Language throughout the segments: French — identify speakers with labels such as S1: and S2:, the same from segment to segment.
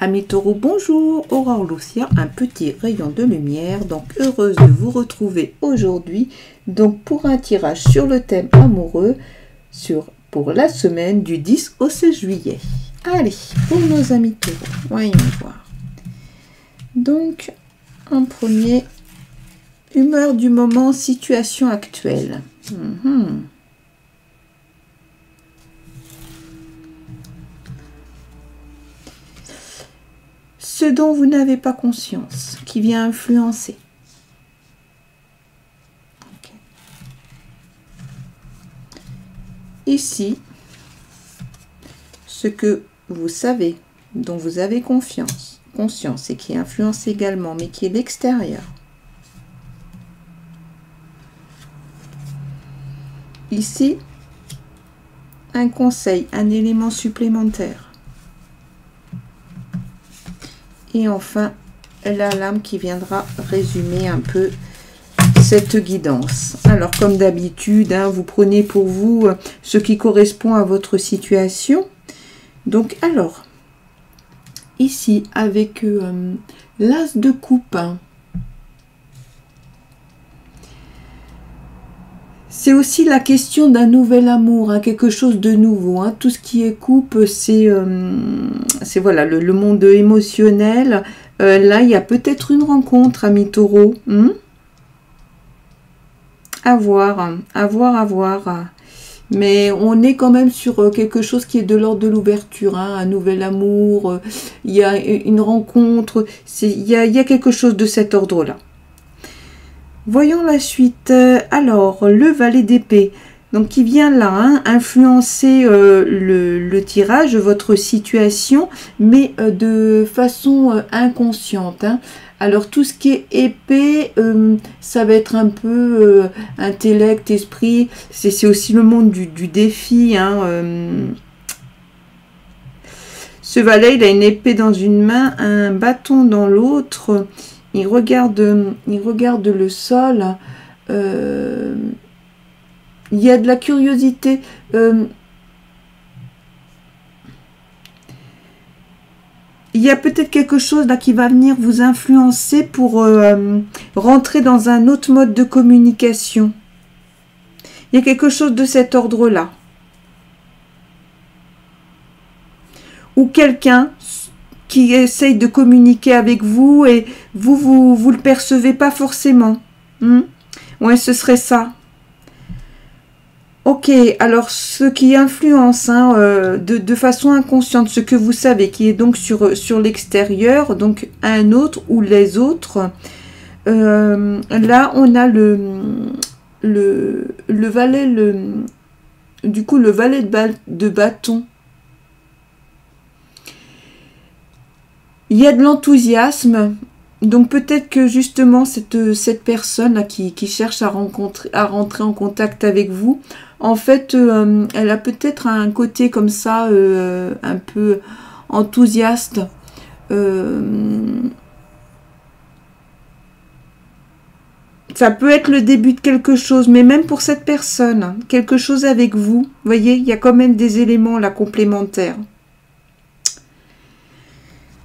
S1: Amis taureaux, bonjour, Aurore Lucia, un petit rayon de lumière, donc heureuse de vous retrouver aujourd'hui, donc pour un tirage sur le thème amoureux, pour la semaine du 10 au 16 juillet. Allez, pour nos amis taureaux, voyons voir. Donc, en premier, humeur du moment, situation actuelle. Ce dont vous n'avez pas conscience, qui vient influencer. Okay. Ici, ce que vous savez, dont vous avez conscience et qui influence également, mais qui est l'extérieur. Ici, un conseil, un élément supplémentaire. Et enfin, la lame qui viendra résumer un peu cette guidance. Alors, comme d'habitude, vous prenez pour vous ce qui correspond à votre situation. Donc, alors, ici, avec l'as de coupe, c'est aussi la question d'un nouvel amour, quelque chose de nouveau. Tout ce qui est coupe, c'est voilà le monde émotionnel. Là, il y a peut-être une rencontre, amis taureaux. À voir. Mais on est quand même sur quelque chose qui est de l'ordre de l'ouverture, un nouvel amour. Il y a une rencontre. Il y a quelque chose de cet ordre-là. Voyons la suite. Alors, le valet d'épée, donc qui vient là, influencer le tirage, votre situation, mais de façon inconsciente. Alors, tout ce qui est épée, ça va être un peu intellect, esprit. C'est aussi le monde du défi. Ce valet, il a une épée dans une main, un bâton dans l'autre. Il regarde le sol. Il y a de la curiosité. Il y a peut-être quelque chose là qui va venir vous influencer pour rentrer dans un autre mode de communication. Il y a quelque chose de cet ordre-là. Ou quelqu'un qui essaye de communiquer avec vous et vous le percevez pas forcément. Ouais, ce serait ça. Ok, alors ce qui influence de façon inconsciente, ce que vous savez, qui est donc sur l'extérieur, donc un autre ou les autres, là on a le valet, du coup le valet de bâton. Il y a de l'enthousiasme, donc peut-être que justement cette personne là qui cherche à rentrer en contact avec vous, en fait, elle a peut-être un côté comme ça, un peu enthousiaste. Ça peut être le début de quelque chose, mais même pour cette personne, quelque chose avec vous, vous voyez, il y a quand même des éléments là complémentaires.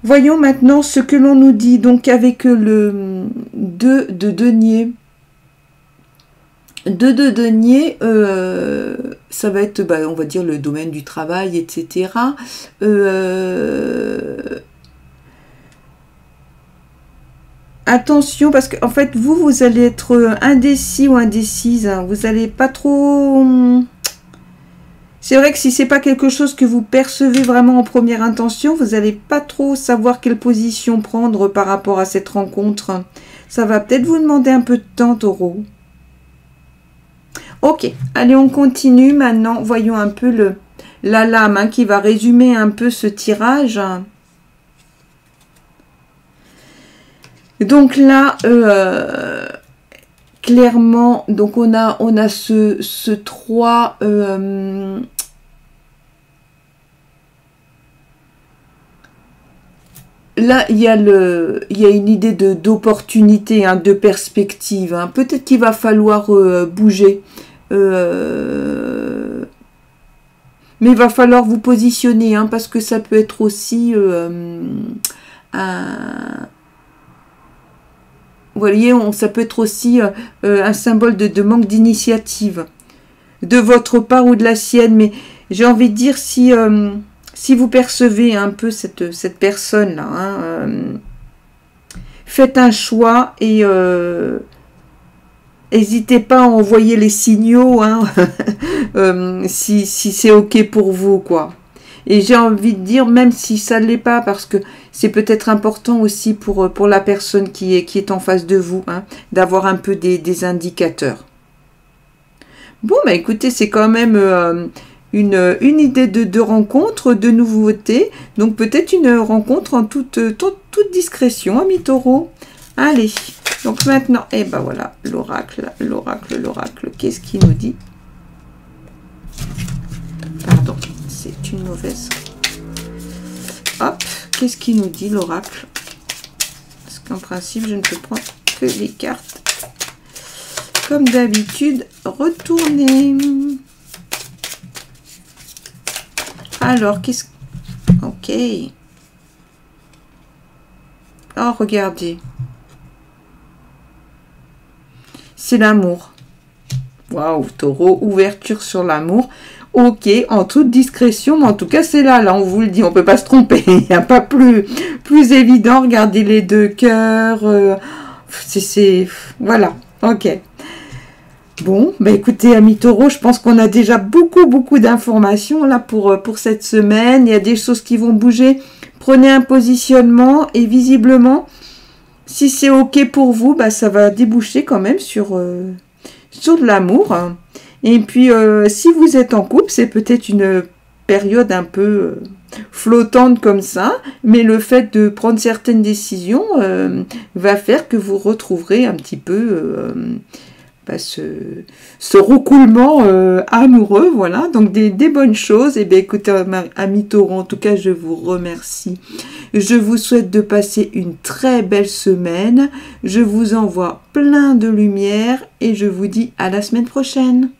S1: Voyons maintenant ce que l'on nous dit, donc avec le 2 de denier. 2 de denier, ça va être, on va dire, le domaine du travail, etc. Attention, parce qu'en fait, vous allez être indécis ou indécise. Vous n'allez pas trop... C'est vrai que si c'est pas quelque chose que vous percevez vraiment en première intention, vous n'allez pas trop savoir quelle position prendre par rapport à cette rencontre. Ça va peut-être vous demander un peu de temps, taureau. Ok, allez, on continue maintenant. Voyons un peu la lame qui va résumer un peu ce tirage. Donc là, clairement, donc on a ce 3... là, il y a une idée d'opportunité, de perspective. Peut-être qu'il va falloir bouger. Mais il va falloir vous positionner, hein, parce que ça peut être aussi vous voyez, ça peut être aussi un symbole de manque d'initiative de votre part ou de la sienne. Mais j'ai envie de dire, si vous percevez un peu cette personne-là, hein, faites un choix et n'hésitez pas à envoyer les signaux, hein, si c'est OK pour vous, quoi. Et j'ai envie de dire, même si ça ne l'est pas, parce que c'est peut-être important aussi pour la personne qui est en face de vous, hein, d'avoir un peu des indicateurs. Bon, bah écoutez, c'est quand même une idée de rencontre, de nouveauté. Donc peut-être une rencontre en toute discrétion, amis taureaux. Allez, donc maintenant, et ben voilà, l'oracle, qu'est-ce qu'il nous dit? Pardon, c'est une mauvaise. Hop, qu'est-ce qu'il nous dit l'oracle? Parce qu'en principe, je ne peux prendre que les cartes. Comme d'habitude, retourner. Alors, qu'est-ce... Ok. Oh, regardez. C'est l'amour. Waouh, taureau, ouverture sur l'amour. Ok, en toute discrétion, mais en tout cas, c'est là, on vous le dit, on peut pas se tromper. Il n'y a pas plus évident. Regardez les deux cœurs. Voilà, ok. Bon, bah écoutez, amis taureaux, je pense qu'on a déjà beaucoup d'informations là pour cette semaine. Il y a des choses qui vont bouger. Prenez un positionnement et visiblement, si c'est ok pour vous, bah ça va déboucher quand même sur de l'amour. Et puis, si vous êtes en couple, c'est peut-être une période un peu flottante comme ça, mais le fait de prendre certaines décisions va faire que vous retrouverez un petit peu ce roucoulement amoureux, voilà, donc des bonnes choses. Et bien écoutez, amis taureaux, en tout cas je vous remercie, je vous souhaite de passer une très belle semaine, je vous envoie plein de lumière et je vous dis à la semaine prochaine.